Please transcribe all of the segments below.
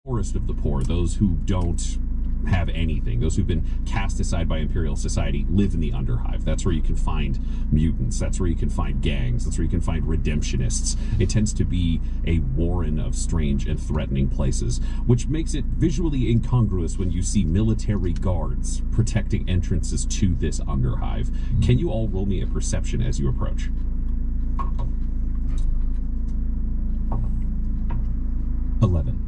poorest of the poor, those who don't have anything, those who've been cast aside by Imperial society, live in the Underhive. That's where you can find mutants. That's where you can find gangs. That's where you can find redemptionists. It tends to be a warren of strange and threatening places, which makes it visually incongruous when you see military guards protecting entrances to this Underhive. Can you all roll me a perception as you approach? 11.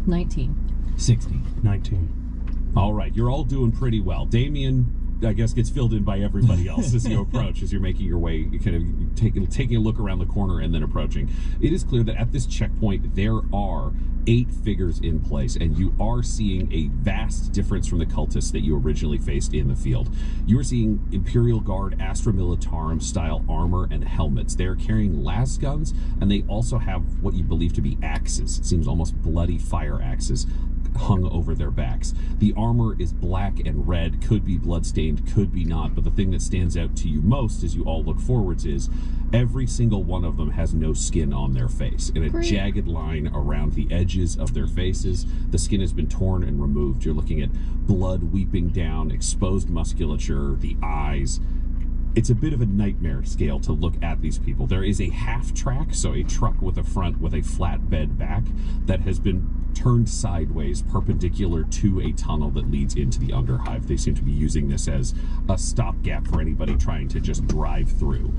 19. 60. 19. All right, you're all doing pretty well. Damien, I guess, gets filled in by everybody else as you approach, as you're making your way, kind of taking a look around the corner and then approaching. It is clear that at this checkpoint, there are 8 figures in place, and you are seeing a vast difference from the cultists that you originally faced in the field. You are seeing Imperial Guard Astra Militarum style armor and helmets. They are carrying las guns, and they also have what you believe to be axes. It seems almost bloody fire axes hung over their backs. The armor is black and red, could be bloodstained, could be not, but the thing that stands out to you most as you all look forwards is every single one of them has no skin on their face, in a jagged line around the edges of their faces. The skin has been torn and removed. You're looking at blood weeping down, exposed musculature, the eyes. It's a bit of a nightmare scale to look at these people. There is a half track, so a truck with a front with a flatbed back, that has been turned sideways perpendicular to a tunnel that leads into the Underhive. They seem to be using this as a stopgap for anybody trying to just drive through.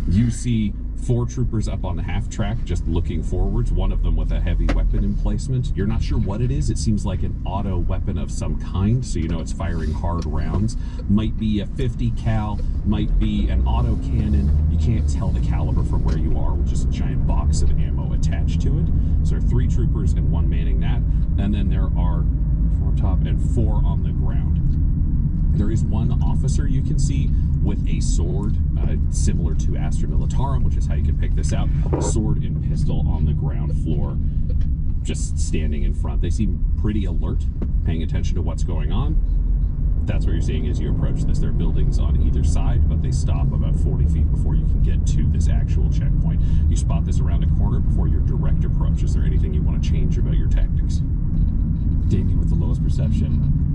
You see 4 troopers up on the half track just looking forwards, one of them with a heavy weapon emplacement. You're not sure what it is. It seems like an auto weapon of some kind, so you know it's firing hard rounds. Might be a 50 cal, might be an auto cannon. You can't tell the caliber from where you are, which is a giant box of ammo attached to it. So there are 3 troopers and 1 manning that, and then there are 4 up top and 4 on the ground. There is 1 officer you can see with a sword, similar to Astra Militarum, which is how you can pick this out. Sword and pistol on the ground floor, just standing in front. They seem pretty alert, paying attention to what's going on. That's what you're seeing as you approach this. There are buildings on either side, but they stop about 40 feet before you can get to this actual checkpoint. You spot this around a corner before your direct approach. Is there anything you want to change about your tactics? Damien with the lowest perception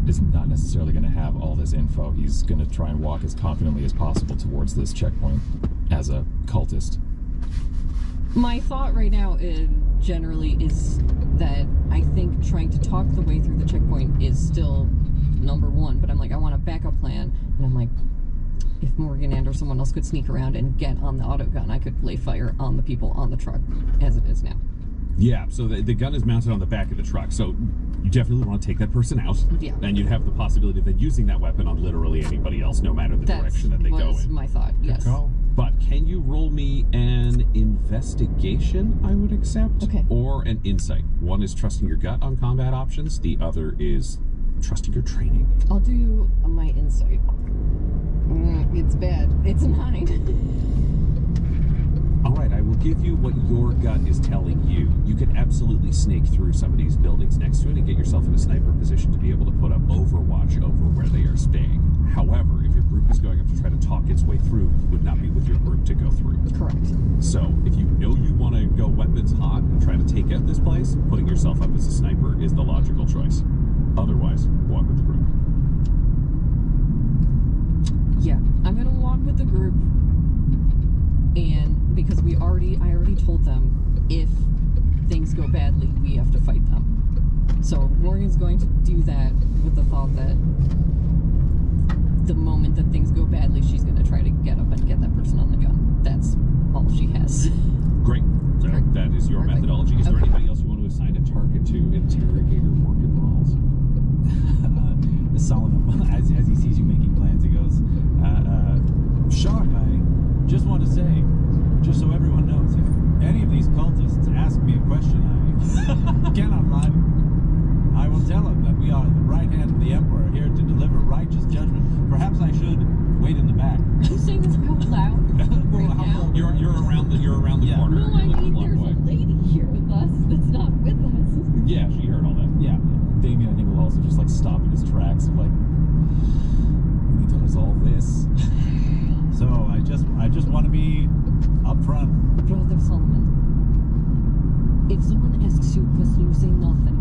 is not necessarily going to have all this info. He's going to try and walk as confidently as possible towards this checkpoint as a cultist. My thought right now generally is that I think trying to talk the way through the checkpoint is still number 1, but I'm like, I want a backup plan, and I'm like, if Morgan and or someone else could sneak around and get on the autogun, I could lay fire on the people on the truck as it is now. Yeah, so the gun is mounted on the back of the truck, so you definitely want to take that person out. Yeah. And you'd have the possibility of then using that weapon on literally anybody else, no matter the direction that they go in. That's my thought, yes. But can you roll me an investigation, I would accept? Okay. Or an insight. One is trusting your gut on combat options. The other is trusting your training. I'll do my insight. It's bad. It's a 9. All right, I will give you what your gut is telling you. You can absolutely snake through some of these buildings next to it and get yourself in a sniper position to be able to put up overwatch over where they are staying. However, if your group is going up to try to talk its way through, you would not be with your group to go through. Correct. So if you know you want to go weapons hot and try to take out this place, putting yourself up as a sniper is the logical choice. Otherwise, walk with the group. Yeah, I'm gonna walk with the group, and because I already told them if things go badly, we have to fight them. So Morgan's going to do that with the thought that the moment that things go badly, she's going to try to get up and get that person on the gun. That's all she has. Great. So that is your methodology. Is there anybody else you want to assign a target to interrogator Morgan Rawls? Solomon, as he sees you making plans, he goes, Sharp, I just want to say, just so everyone knows, if any of these cultists ask me a question I cannot lie, I will tell them that we are the right hand of the Emperor, here to deliver righteous judgment. Perhaps I should wait in the back. Are you saying this out loud right now? You're around the corner. No, I mean there's a lady here with us that's not with us. Yeah, she heard all that. yeah, Damien, I think, will also just like stop in his tracks and like, we need to resolve this. So I just want to be upfront. Brother Solomon, if someone asks you a question, you say nothing.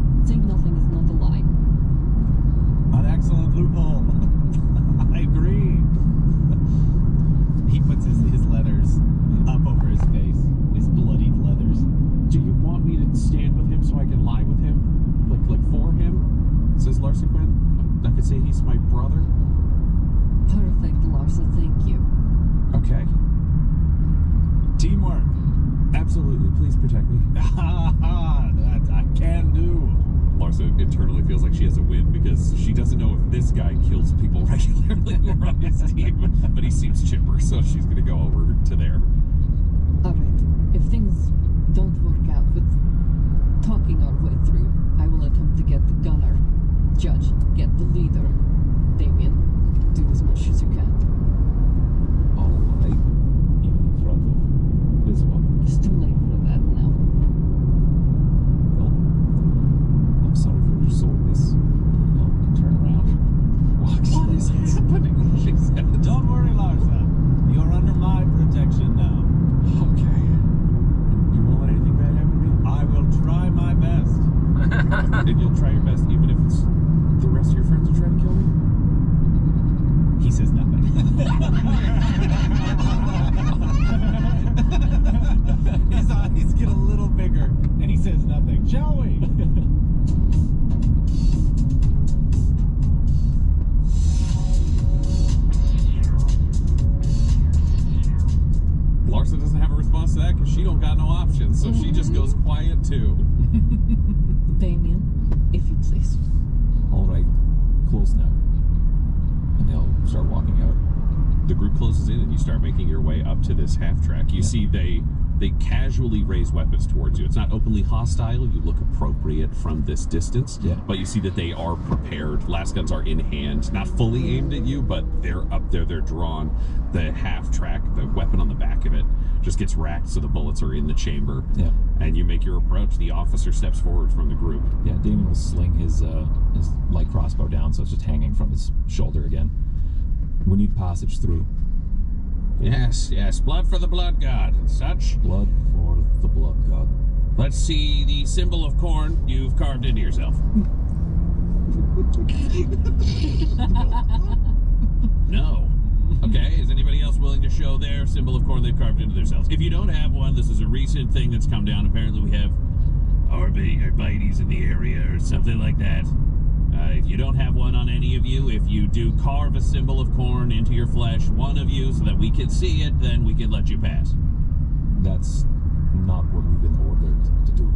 Larsa Quinn. I could say he's my brother. Perfect, Larsa, thank you. Okay. Teamwork. Absolutely. Please protect me. That I can do. Larsa internally feels like she has a win because she doesn't know if this guy kills people regularly who are on his team, but he seems chipper, so she's going to go over to there. Alright, if things don't work out with talking our way through, I will attempt to get the gunner, Judge, get the leader, Damien. Do as much as you can. All right. Even in front of this one. It's too late for that now. Well, I'm sorry for your soreness. I'll turn around. Walk What is happening? She said. Don't worry, Larsa. You're under my protection now. Okay. You won't let anything bad happen to me? I will try my best. And you'll try your best even if it's the rest of your friends are trying to kill me? He says nothing. His eyes get a little bigger, and he says nothing. Shall we? Larsa doesn't have a response to that because she don't got no options, so she just goes quiet too. Damien, if you please. All right. Close now. And they'll start walking out. The group closes in and you start making your way up to this half track. You see they casually raise weapons towards you. It's not openly hostile. You look appropriate from this distance. Yeah. But you see that they are prepared. Las guns are in hand, not fully aimed at you, but they're up there. They're drawn. The half track, the weapon on the back of it, just gets racked so the bullets are in the chamber. Yeah. And you make your approach. The officer steps forward from the group. Yeah, Damien will sling his light crossbow down, so it's just hanging from his shoulder again. We need passage through. Yes, blood for the blood god and such. Blood for the blood god. Let's see the symbol of corn you've carved into yourself. No. Okay, is anybody else willing to show their symbol of corn they've carved into themselves? If you don't have one, this is a recent thing that's come down. Apparently we have arbites in the area or something like that. If you don't have one on any of you, if you do carve a symbol of corn into your flesh, one of you, so that we can see it, then we can let you pass. That's not what we've been ordered to do.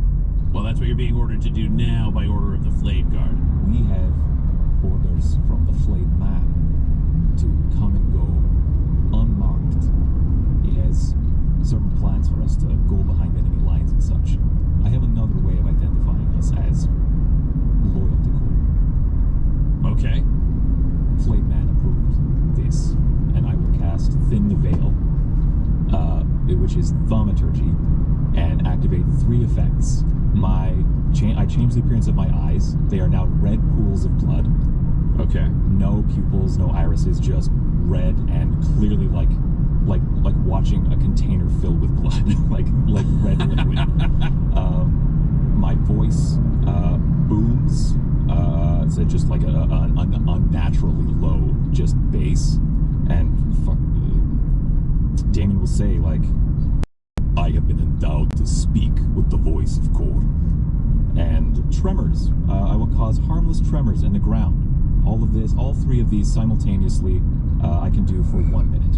Well, that's what you're being ordered to do now by order of the Flayed Guard. We have orders from the Flayed Man to come and go unmarked. He has certain plans for us to go behind enemy lines and such. I have another way of identifying us as loyal to Cole. Okay. Flayed Man approved this, and I will cast Thin the Veil, which is thaumaturgy, and activate 3 effects. I change the appearance of my eyes. They are now red pools of blood. Okay. No pupils, no irises, just red and clearly like watching a container filled with blood, like red liquid. My voice booms. It's just like an unnaturally low, just bass, and Damien will say like, "I have been endowed to speak with the voice of Korn." And tremors. I will cause harmless tremors in the ground. All 3 of these simultaneously, I can do for 1 minute.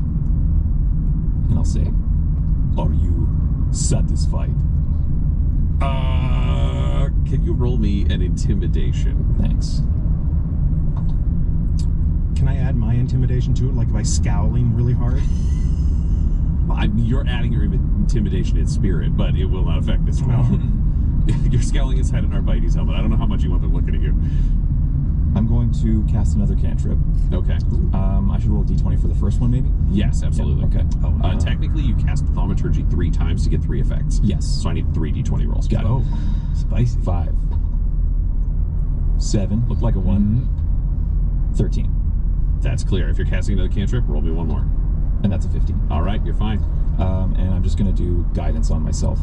And I'll say, "Are you satisfied?" Can you roll me an intimidation? Thanks. Can I add my intimidation to it, like by scowling really hard? You're adding your intimidation in spirit, but it will not affect this spell. You're scowling inside an Arbites helmet. I don't know how much you want them looking at you. I'm going to cast another cantrip. Okay. I should roll a d20 for the first one, maybe? Yes, absolutely. Yeah, okay. Technically, you cast Thaumaturgy 3 times to get 3 effects. Yes. So I need 3 d20 rolls. Got it. Oh, spicy. 5. 7. Looked like a 1. 13. That's clear. If you're casting another cantrip, roll me 1 more. And that's a 15. All right, you're fine. And I'm just going to do guidance on myself,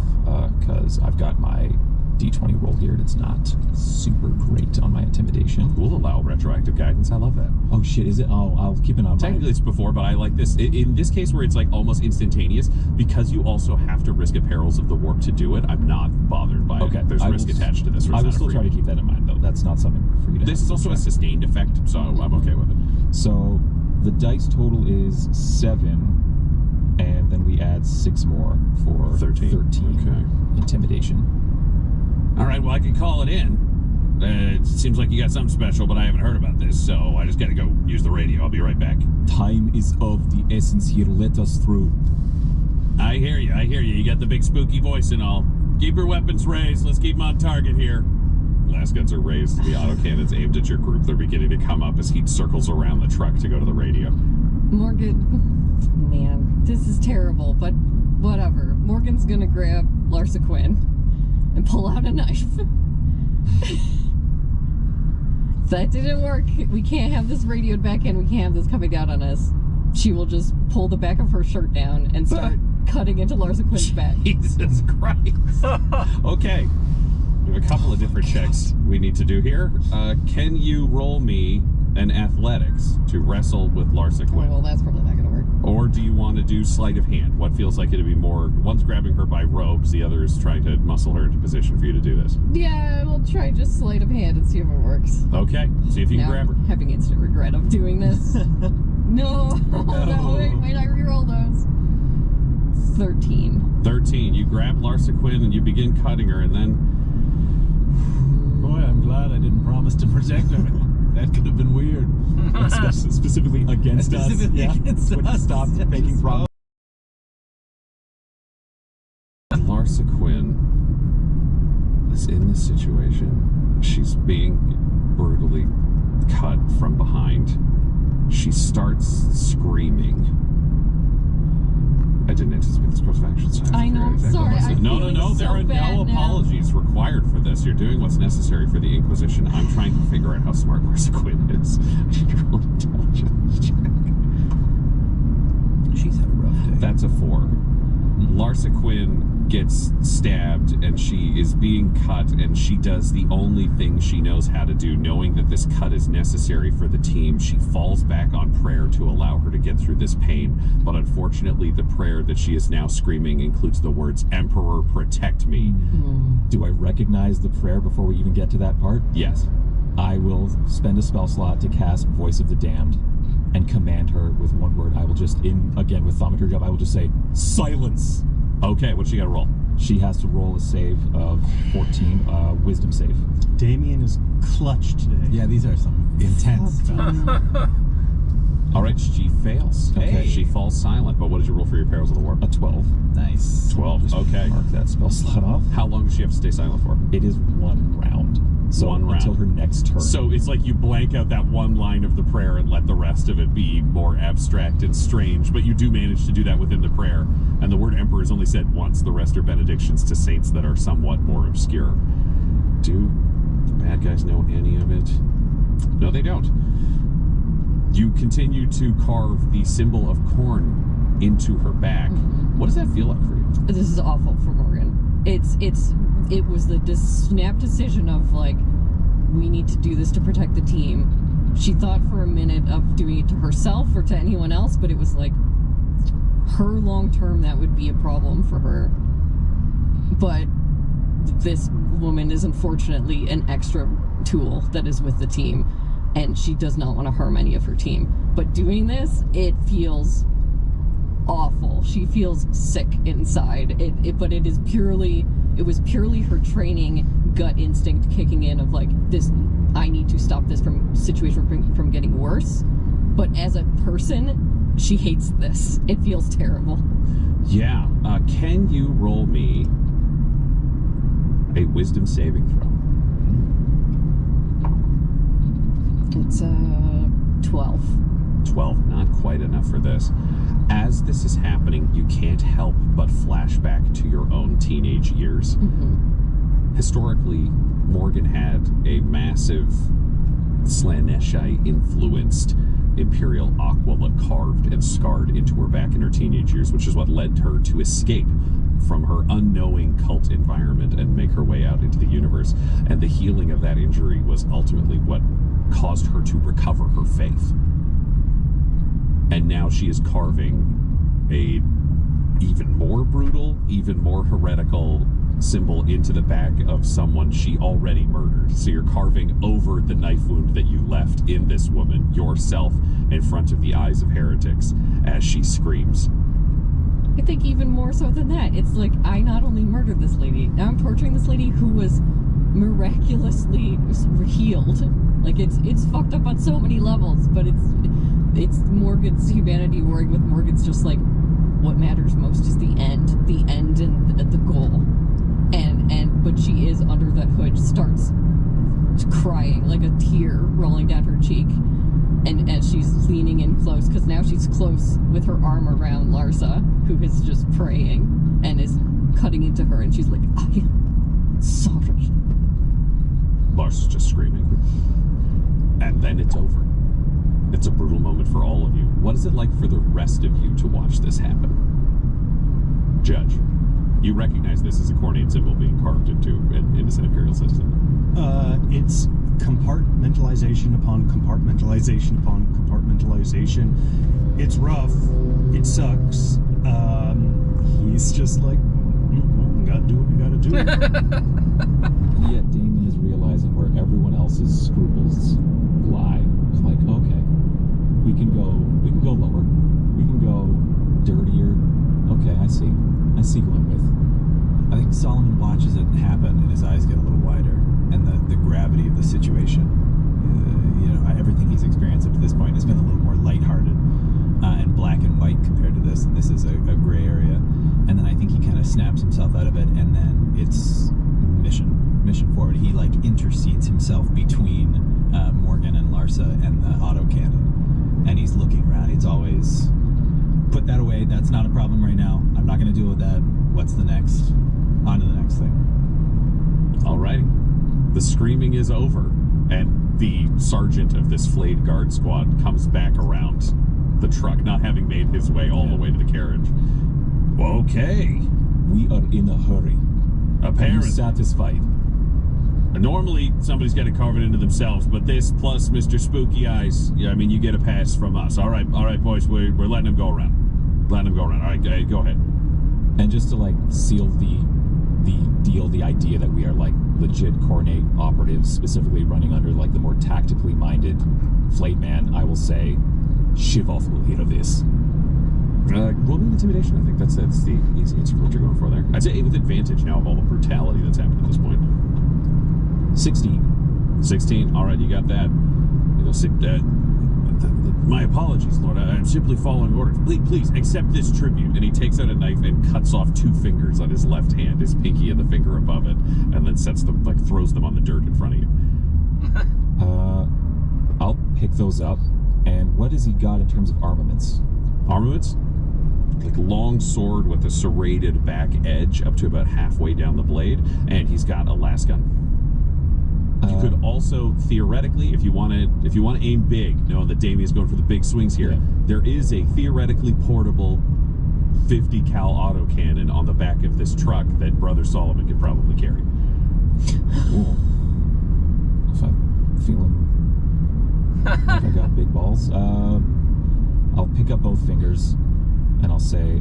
because I've got my D20 roll here. It's not super great on my intimidation. We'll allow retroactive guidance. I love that. Oh shit, is it? Oh, I'll keep it on Technically it's before, but I like this. In this case where it's like almost instantaneous, because you also have to risk at perils of the warp to do it, I'm not bothered by Okay. it. There's risk attached to this. I will still try to keep that in mind, though. That's not something for you to This have is also a to track. sustained effect, so I'm okay with it. So the dice total is 7, and then we add 6 more for 13. Okay. intimidation. All right, well, I can call it in. It seems like you got something special, but I haven't heard about this, so I just got to go use the radio. I'll be right back. Time is of the essence here. Let us through. I hear you. You got the big spooky voice and all. Keep your weapons raised. Let's keep them on target here. Blast guns are raised. The autocannons aimed at your group. They're beginning to come up as he circles around the truck to go to the radio. Morgan, man, this is terrible, but whatever. Morgan's gonna grab Larsa Quinn and pull out a knife. That didn't work. We can't have this radioed back in. We can't have this coming down on us. She will just pull the back of her shirt down and start cutting into Larsa Quinn's back. Jesus Christ. Okay. We have a couple of different checks we need to do here. Can you roll me an athletics to wrestle with Larsa Quinn? Well, that's probably not gonna work. Or do you want to do sleight of hand? What feels like it'd be more... One's grabbing her by robes, the other is trying to muscle her into position for you to do this. Yeah, we'll try just sleight of hand and see if it works. Okay, see if you can Now grab her. I'm having instant regret of doing this. No, wait, I reroll those. 13. 13. You grab Larsa Quinn and you begin cutting her, and then... Boy, I'm glad I didn't promise to protect her. That could have been weird. Specifically against us. Specifically against When you us. stopped making promises. Larsa Quinn is in this situation. She's being brutally cut from behind. She starts screaming. I didn't anticipate this course of action. So I know, I'm sorry, I'm No. feeling There so are bad no now. apologies required for this. You're doing what's necessary for the Inquisition. I'm trying to figure out how smart Larsa Quinn is. I need to roll an intelligence check. She's had a rough day. That's a 4. Larsa Quinn gets stabbed and she is being cut, and she does the only thing she knows how to do. Knowing that this cut is necessary for the team, she falls back on prayer to allow her to get through this pain. But unfortunately, the prayer that she is now screaming includes the words, "Emperor, protect me." Do I recognize the prayer before we even get to that part? Yes. I will spend a spell slot to cast Voice of the Damned and command her with one word. I will just, again with thaumaturgy, I will just say, silence! Okay, what's she got to roll? She has to roll a save of 14, wisdom save. Damien is clutch today. Yeah, these are some intense spells. All right, she fails. Okay. She falls silent, but what did you roll for your perils of the warp? A 12. Nice. 12. Okay. Mark that spell slot off. How long does she have to stay silent for? It is 1 round. So One round. until her next turn. So it's like you blank out that one line of the prayer and let the rest of it be more abstract and strange, but you do manage to do that within the prayer. And the word emperor is only said once. The rest are benedictions to saints that are somewhat more obscure. Do the bad guys know any of it? No, they don't. You continue to carve the symbol of corn into her back. What does that feel like for you? This is awful for Morgan. It was the snap decision of like, we need to do this to protect the team. She thought for a minute of doing it to herself or to anyone else, but it was like, her long term, that would be a problem for her. But this woman is unfortunately an extra tool that is with the team, and she does not want to harm any of her team. But doing this, it feels awful. She feels sick inside. But it was purely her training, gut instinct kicking in of like, this, I need to stop this situation from getting worse. But as a person, she hates this. It feels terrible. Yeah. Can you roll me a wisdom saving throw? It's 12. 12, not quite enough for this. As this is happening, you can't help but flash back to your own teenage years. Historically, Morgan had a massive Slaaneshi-influenced Imperial Aquila carved and scarred into her back in her teenage years, which is what led her to escape from her unknowing cult environment and make her way out into the universe. And the healing of that injury was ultimately what caused her to recover her faith. And now she is carving a even more brutal, even more heretical symbol into the back of someone she already murdered. So you're carving over the knife wound that you left in this woman, yourself, in front of the eyes of heretics as she screams. I think even more so than that. It's like, I not only murdered this lady, now I'm torturing this lady who was miraculously healed. Like, it's fucked up on so many levels, but it's Morgan's humanity warring with Morgan's just like, what matters most is the end and the goal. But she is under that hood, starts crying, like a tear rolling down her cheek. And as she's leaning in close, because now she's close with her arm around Larsa, who is just praying and is cutting into her, and she's like, I am sorry. Larsa's just screaming. And then it's over. It's a brutal moment for all of you. What is it like for the rest of you to watch this happen? Judge, you recognize this as a Cornate symbol being carved into an innocent Imperial citizen. It's compartmentalization upon compartmentalization upon compartmentalization. It's rough. It sucks. He's just like, well, gotta do what we gotta do. Yet Damien is realizing where everyone else's scruples lie. It's like, okay, we can go lower. We can go dirtier. Okay, I see Glenwith. I think Solomon watches it happen and his eyes get a little wider, and the gravity of the situation. Everything he's experienced up to this point has been a little more lighthearted and black and white compared to this, and this is a gray area. And then I think he kind of snaps himself out of it, and then it's mission forward. He like intercedes himself between Morgan and Larsa and the autocannon, and he's looking around. He's always put that away. That's not a problem right now. I'm not going to deal with that. What's the next? On to the next thing. Alrighty. The screaming is over, and the sergeant of this flayed guard squad comes back around the truck, not having made his way all the way to the carriage. Okay. We are in a hurry. Apparently. Satisfied. Normally, somebody's got to carve it into themselves, but this plus Mr. Spooky Eyes, I mean, you get a pass from us. All right, boys, we're letting him go around. All right, go ahead. And just to like seal the deal, the idea that we are like legit Cornate operatives, specifically running under like the more tactically minded Flayed Man, I will say, Shivoth will hear of this. Roll me an intimidation. I think that's the easy answer for what you're going for there. I'd say with advantage now of all the brutality that's happened at this point. 16. All right, you got that. My apologies, Lord. I'm simply following orders. Please accept this tribute. And he takes out a knife and cuts off 2 fingers on his left hand, his pinky and the finger above it, and then throws them on the dirt in front of you. I'll pick those up. And what has he got in terms of armaments? Armaments? Like long sword with a serrated back edge up to about halfway down the blade, and he's got a las gun. You could also theoretically, if you want to aim big, knowing that Damien's going for the big swings here, there is a theoretically portable 50 cal autocannon on the back of this truck that Brother Solomon could probably carry. Ooh. If I'm feeling like I got big balls, I'll pick up both fingers and I'll say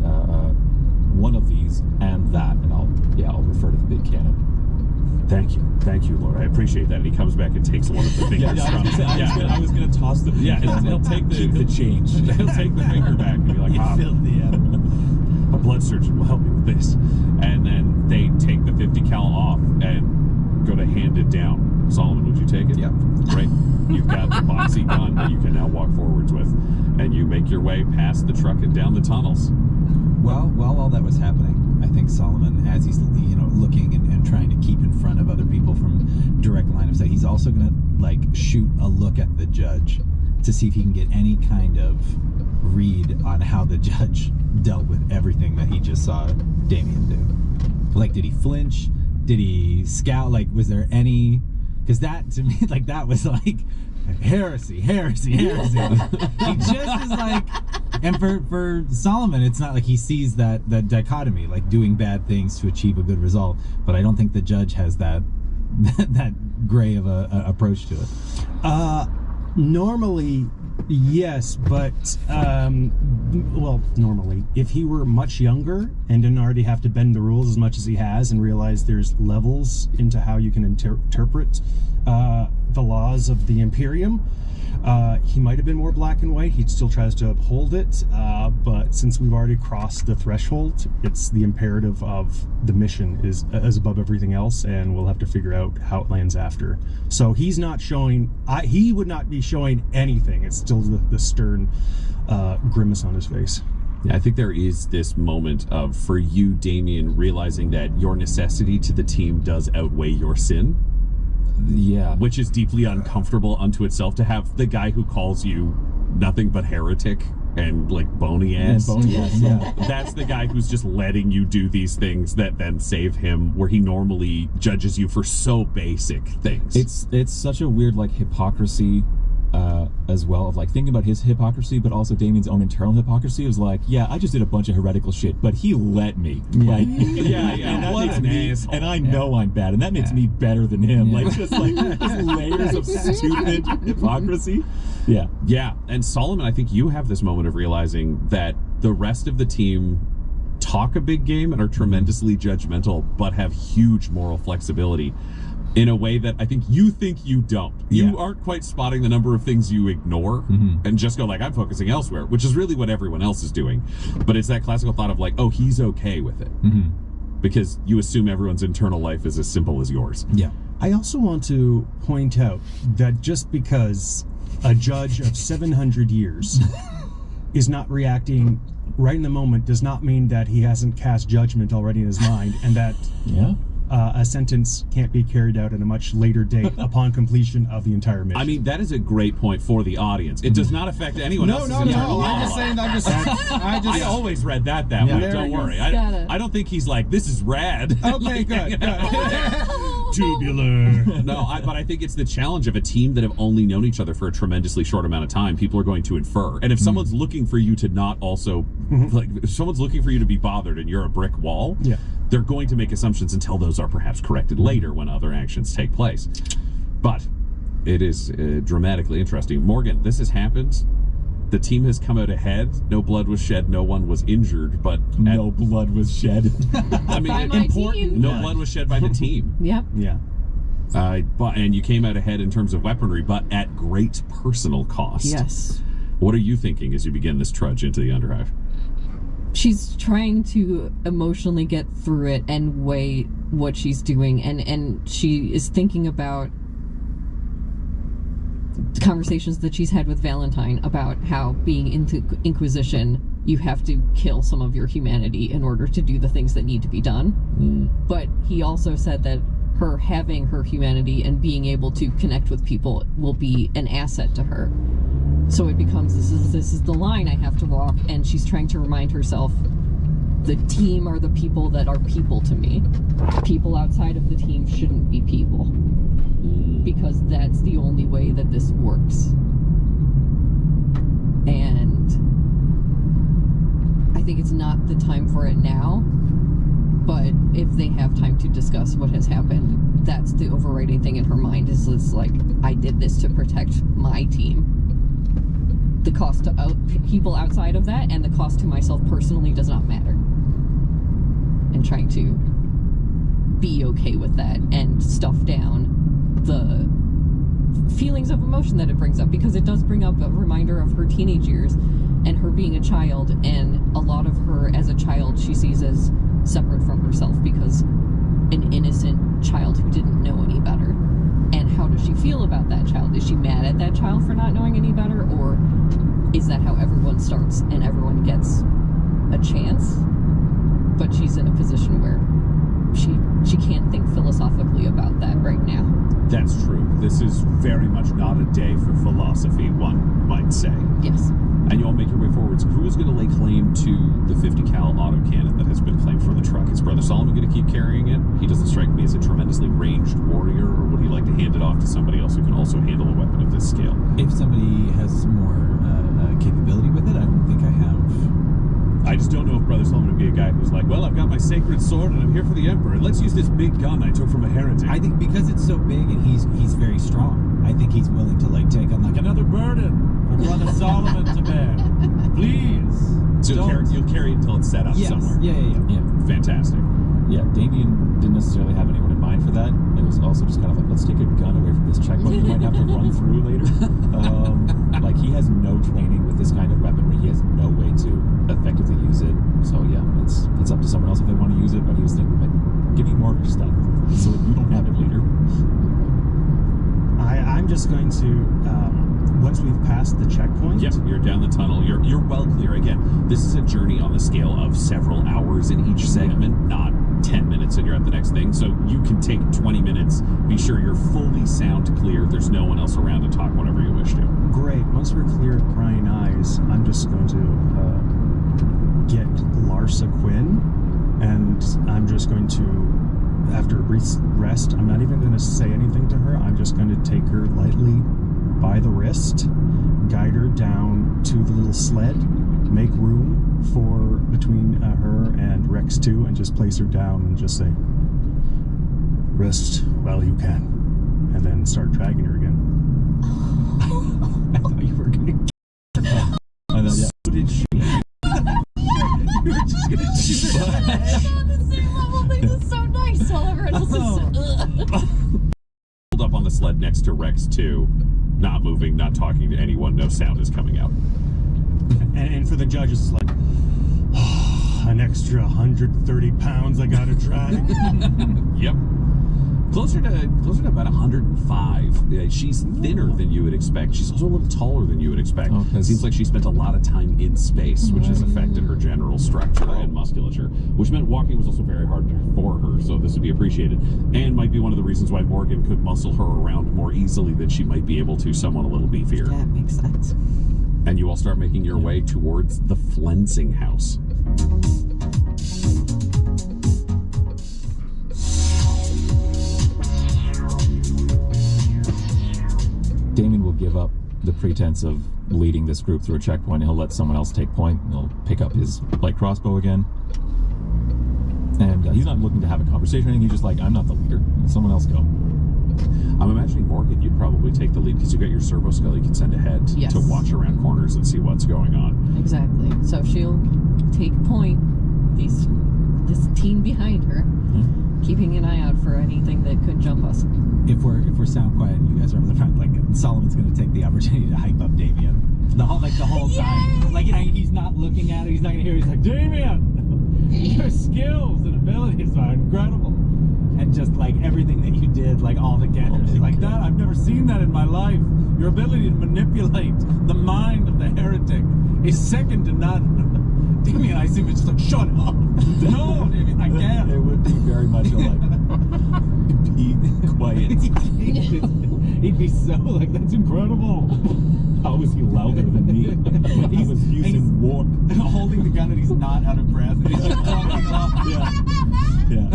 one of these and that, and I'll refer to the big cannon. Thank you, Lord. I appreciate that. And he comes back and takes one of the fingers from him. I was gonna toss the he'll take the change. He'll take the finger back and be like, a blood surgeon will help me with this. And then they take the 50 cal off and go to hand it down. Solomon, would you take it? Yep. Great. You've got the boxy gun that you can now walk forwards with. And you make your way past the truck and down the tunnels. Well, while all that was happening, I think Solomon, as he's looking and trying to keep in front of other people from direct line of sight, he's also going to shoot a look at the judge to see if he can get any kind of read on how the judge dealt with everything that he just saw Damien do. Like, did he flinch? Did he scowl? Like, was there any? Because that, to me, that was like heresy. He just is like, And for Solomon, it's not like he sees that dichotomy, like doing bad things to achieve a good result. But I don't think the judge has that gray of a approach to it. Normally, yes, but normally, if he were much younger and didn't already have to bend the rules as much as he has, and realize there's levels into how you can interpret the laws of the Imperium, he might have been more black and white. He still tries to uphold it, but since we've already crossed the threshold, it's the imperative of the mission is above everything else, and we'll have to figure out how it lands after. So he's not showing, he would not be showing anything. It's still the stern grimace on his face. Yeah, I think there is this moment of, for you, Damien, realizing that your necessity to the team does outweigh your sin. Yeah. Which is deeply uncomfortable unto itself, to have the guy who calls you nothing but heretic and like bony ass. Yeah. That's the guy who's just letting you do these things that then save him, where he normally judges you for so basic things. It's such a weird like hypocrisy as well, of like thinking about his hypocrisy, but also Damien's own internal hypocrisy. It was like, yeah, I just did a bunch of heretical shit, but he let me. Like, yeah. And that What makes an me, asshole. and I know I'm bad, and that makes me better than him. Like just layers of stupid hypocrisy. Yeah. Yeah, and Solomon, I think you have this moment of realizing that the rest of the team talk a big game and are tremendously judgmental, but have huge moral flexibility in a way that I think you don't. You aren't quite spotting the number of things you ignore and just go like, I'm focusing elsewhere, which is really what everyone else is doing. But it's that classical thought of like, oh, he's okay with it. Because you assume everyone's internal life is as simple as yours. Yeah. I also want to point out that just because a judge of 700 years is not reacting right in the moment does not mean that he hasn't cast judgment already in his mind, and that a sentence can't be carried out at a much later date upon completion of the entire mission. I mean, that is a great point for the audience. It does not affect anyone else's internal I'm law. just saying. I always read that way. Don't worry. I don't think he's like, this is rad. Okay, good. Tubular. No, but I think it's the challenge of a team that have only known each other for a tremendously short amount of time. People are going to infer. And if someone's looking for you to not also, like, if someone's looking for you to be bothered and you're a brick wall, they're going to make assumptions until those are perhaps corrected later when other actions take place. But it is dramatically interesting. Morgan, this has happened. The team has come out ahead. No blood was shed. No one was injured. But no blood was shed. I mean, By my team. no blood was shed by the team. Yep. Yeah. And you came out ahead in terms of weaponry, but at great personal cost. Yes. What are you thinking as you begin this trudge into the Underhive? She's trying to emotionally get through it and weigh what she's doing, and she is thinking about the conversations that she's had with Valentine about how being in the Inquisition, you have to kill some of your humanity in order to do the things that need to be done. But he also said that her having her humanity and being able to connect with people will be an asset to her. So it becomes, this is the line I have to walk, and she's trying to remind herself, the team are the people that are people to me. People outside of the team shouldn't be people, because that's the only way that this works. And I think it's not the time for it now, but if they have time to discuss what has happened, that's the overriding thing in her mind, is this, like, I did this to protect my team. The cost to people outside of that and the cost to myself personally does not matter. And trying to be okay with that and stuff down the feelings of emotion that it brings up, because it does bring up a reminder of her teenage years and her being a child, and a lot of her as a child she sees as separate from herself because an innocent child who didn't know any better. And how does she feel about that child? Is she mad at that child for not knowing any better, or is that how everyone starts and everyone gets a chance? But she's in a position where she can't think philosophically about that right now. That's true. This is very much not a day for philosophy, one might say. Yes. And you all make your way forwards. Who is going to lay claim to the 50 cal autocannon that has been claimed from the truck? Is Brother Solomon going to keep carrying it? He doesn't strike me as a tremendously ranged warrior, or would he like to hand it off to somebody else who can also handle a weapon of this scale? If somebody has more capability with it. I don't think I have. I just don't know if Brother Solomon would be a guy who's like, well, I've got my sacred sword and I'm here for the Emperor. Let's use this big gun I took from a heretic. I think because it's so big and he's very strong, I think he's willing to like take on like another burden for Brother Solomon to bear. Please. So you'll carry it until it's set up somewhere. Yeah. Fantastic. Yeah, Damien didn't necessarily have anyone in mind for that. It was also just kind of like, let's take a gun away from this checkpoint we might have to run through later. Like, he has no training with this kind of weaponry. He has no way to effectively use it. So, yeah, it's up to someone else if they want to use it. But he was thinking, like, give me more of your stuff so that you don't have it later. I'm just going to, once we've passed the checkpoint. Yep, you're down the tunnel. You're well clear. Again, this is a journey on the scale of several hours in each segment, not 10 minutes and you're at the next thing. So you can take 20 minutes, be sure you're fully sound clear. There's no one else around to talk whenever you wish to. Great. Once we're clear of prying eyes, I'm just going to get Larsa Quinn, and I'm just going to, after a brief rest, I'm not even going to say anything to her. I'm just going to take her lightly by the wrist, guide her down to the little sled, make room for between her and Rex 2, and just place her down and just say, rest while you can, and then start dragging her again. I thought you were gonna. And then, yeah. So did she? You were just gonna shoot her. On the same level, this is so nice while everyone else is Pulled up on the sled next to Rex 2, not moving, not talking to anyone, no sound is coming out. And for the judges, it's like, an extra 130 pounds I gotta drag. Yep. Closer to about 105. Yeah, she's thinner than you would expect. She's also a little taller than you would expect. Okay. It seems like she spent a lot of time in space, which has affected her general structure and musculature, which meant walking was also very hard for her, so this would be appreciated. And might be one of the reasons why Morgan could muscle her around more easily than she might be able to someone a little beefier. That makes sense. And you all start making your way towards the Flensing house. Damien will give up the pretense of leading this group through a checkpoint, and he'll let someone else take point. He'll pick up his light crossbow again. And he's not looking to have a conversation or anything. He's just like, I'm not the leader. Someone else go. I'm imagining, Morgan, you'd probably take the lead because you've got your servo skull you can send ahead Yes. to watch around corners and see what's going on. Exactly. So she'll take point, this team behind her, keeping an eye out for anything that could jump us. If we're sound quiet and you guys are over the front, like Solomon's gonna take the opportunity to hype up Damien. The whole time. Like, you know, he's not looking at it, he's not gonna hear it, he's like, Damien, your skills and abilities are incredible. And just like everything that you did, like all the gadgets, he's like, that I've never seen that in my life. Your ability to manipulate the mind of the heretic is second to none. Damien, I assume it's just like, shut up. No, Damien, I can't. It would be very much like, be quiet. He'd be so like, that's incredible. How is he louder than me? He was using warp. Holding the gun and he's not out of breath. And he's just talking off. Yeah.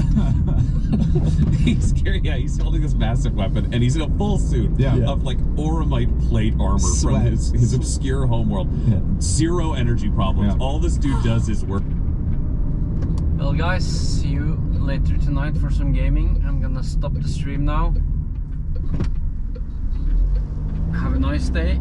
He's scary. Yeah, he's holding this massive weapon, and he's in a full suit of like Auramite plate armor from his obscure homeworld. Yeah. Zero energy problems. Yeah. All this dude does is work. Well guys, see you later tonight for some gaming. I'm gonna stop the stream now. Have a nice day.